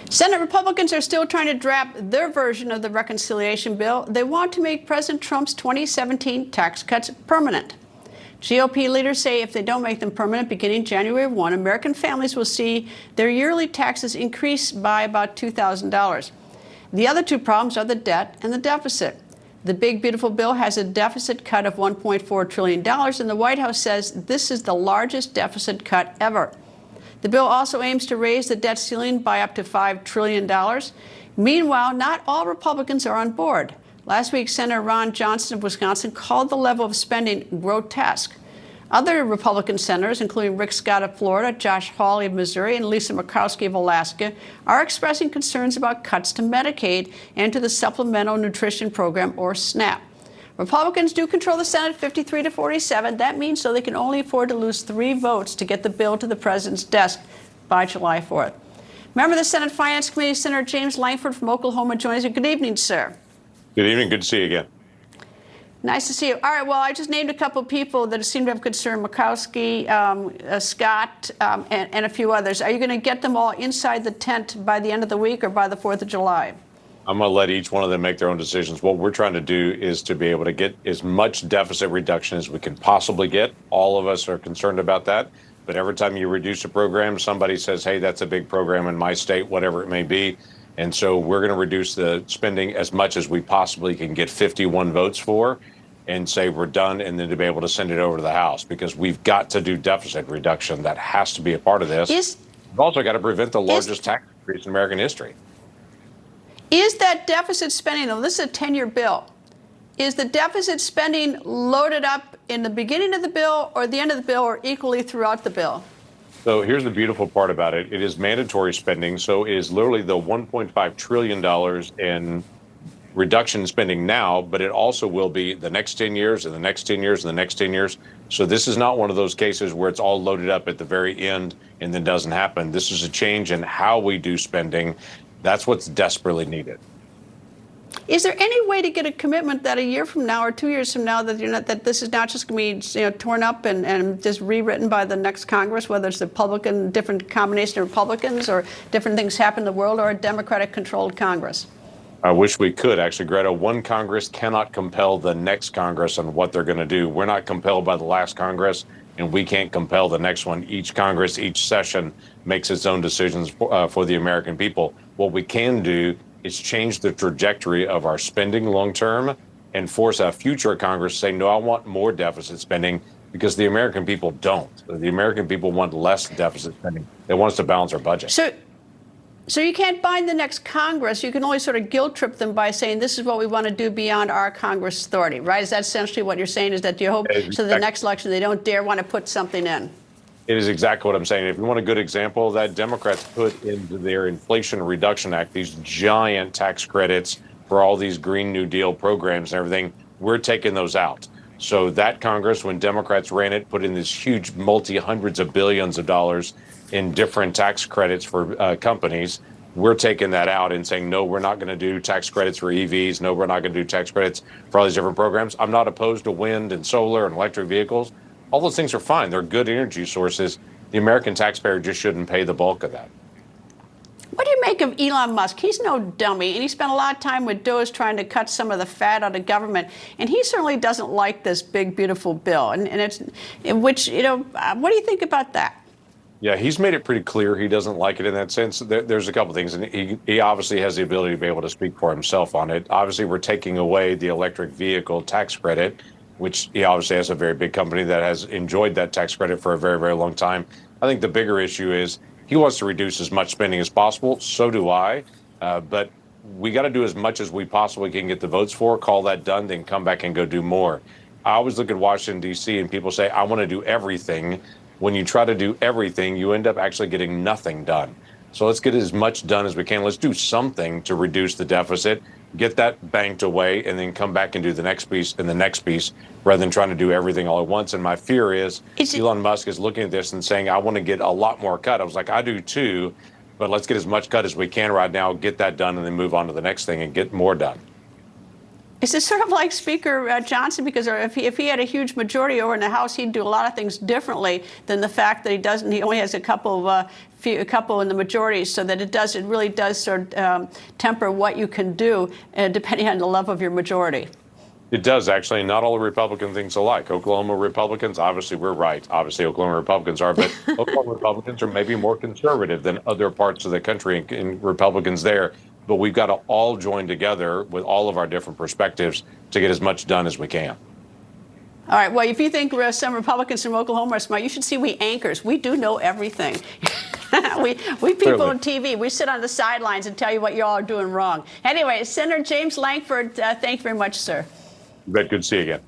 Senate Republicans are still trying to draft their version of the reconciliation bill. They want to make President Trump's 2017 tax cuts permanent. GOP leaders say if they don't make them permanent beginning January 1, American families will see their yearly taxes increase by about $2,000. The other two problems are the debt and the deficit. The big, beautiful bill has a deficit cut of $1.4 trillion, and the White House says this is the largest deficit cut ever. The bill also aims to raise the debt ceiling by up to $5 trillion. Meanwhile, not all Republicans are on board. Last week, Senator Ron Johnson of Wisconsin called the level of spending grotesque. Other Republican senators, including Rick Scott of Florida, Josh Hawley of Missouri, and Lisa Murkowski of Alaska, are expressing concerns about cuts to Medicaid and to the Supplemental Nutrition Program, or SNAP. Republicans do control the Senate 53 to 47. That means so they can only afford to lose 3 votes to get the bill to the president's desk by July 4th. Member of the Senate Finance Committee, Senator James Lankford from Oklahoma, joins us. Good evening, sir. Good evening. Good to see you again. Nice to see you. All right, well, I just named a couple of people that seem to have concern, Murkowski, Scott, and a few others. Are you going to get them all inside the tent by the end of the week or by the 4th of July? I'm going to let each one of them make their own decisions. What we're trying to do is to be able to get as much deficit reduction as we can possibly get. All of us are concerned about that. But every time you reduce a program, somebody says, hey, that's a big program in my state, whatever it may be. And so we're going to reduce the spending as much as we possibly can get 51 votes for and say we're done, and then to be able to send it over to the House, because we've got to do deficit reduction. That has to be a part of this. We've also got to prevent the largest tax increase in American history. Is that deficit spending, though, this is a 10-year bill, is the deficit spending loaded up in the beginning of the bill or the end of the bill or equally throughout the bill? So here's the beautiful part about it. It is mandatory spending. So it is literally the $1.5 trillion in reduction in spending now, but it also will be the next 10 years and the next 10 years and the next 10 years. So this is not one of those cases where it's all loaded up at the very end and then doesn't happen. This is a change in how we do spending. That's what's desperately needed. Is there any way to get a commitment that a year from now or 2 years from now that that this is not just going to be torn up and just rewritten by the next Congress, whether it's Republican, different combination of Republicans or different things happen in the world, or a Democratic-controlled Congress? I wish we could, actually, Greta. One Congress cannot compel the next Congress on what they're going to do. We're not compelled by the last Congress, and we can't compel the next one. Each Congress, each session makes its own decisions for the American people. What we can do is change the trajectory of our spending long term and force a future Congress to say, no, I want more deficit spending, because the American people don't. The American people want less deficit spending. They want us to balance our budget. So you can't bind the next Congress. You can only sort of guilt trip them by saying this is what we want to do beyond our Congress authority, right? Is that essentially what you're saying, is that you hope so the next election they don't dare want to put something in? It is exactly what I'm saying. If you want a good example of that, Democrats put into their Inflation Reduction Act these giant tax credits for all these Green New Deal programs and everything. We're taking those out. So that Congress, when Democrats ran it, put in this huge multi-hundreds of billions of dollars in different tax credits for companies. We're taking that out and saying, no, we're not going to do tax credits for EVs. No, we're not going to do tax credits for all these different programs. I'm not opposed to wind and solar and electric vehicles. All those things are fine. They're good energy sources. The American taxpayer just shouldn't pay the bulk of that. What do you make of Elon Musk? He's no dummy, and he spent a lot of time with Doge trying to cut some of the fat out of government. And he certainly doesn't like this big, beautiful bill. And it's in which, what do you think about that? Yeah, he's made it pretty clear he doesn't like it in that sense. There's a couple things, and he obviously has the ability to be able to speak for himself on it. Obviously, we're taking away the electric vehicle tax credit, which he obviously has a very big company that has enjoyed that tax credit for a very, very long time. I think the bigger issue is he wants to reduce as much spending as possible. So do I. But we got to do as much as we possibly can get the votes for, call that done, then come back and go do more. I always look at Washington, D.C., and people say, I want to do everything. When you try to do everything, you end up actually getting nothing done. So let's get as much done as we can. Let's do something to reduce the deficit, get that banked away, and then come back and do the next piece and the next piece, rather than trying to do everything all at once. And my fear is Elon Musk is looking at this and saying, I want to get a lot more cut. I was like, I do too, but let's get as much cut as we can right now, get that done, and then move on to the next thing and get more done. Is it sort of like Speaker Johnson? Because if he had a huge majority over in the House, he'd do a lot of things differently than the fact that he doesn't. He only has a couple in the majority, so that it really does sort of temper what you can do, depending on the level of your majority. It does, actually. Not all the Republican things alike. Oklahoma Republicans, obviously, we're right. Obviously, Oklahoma Republicans are, but Oklahoma Republicans are maybe more conservative than other parts of the country and Republicans there. But we've got to all join together with all of our different perspectives to get as much done as we can. All right. Well, if you think some Republicans from Oklahoma are smart, you should see we anchors. We do know everything. we people Clearly. on TV. We sit on the sidelines and tell you what you all are doing wrong. Anyway, Senator James Lankford, thank you very much, sir. Bet good to see you again.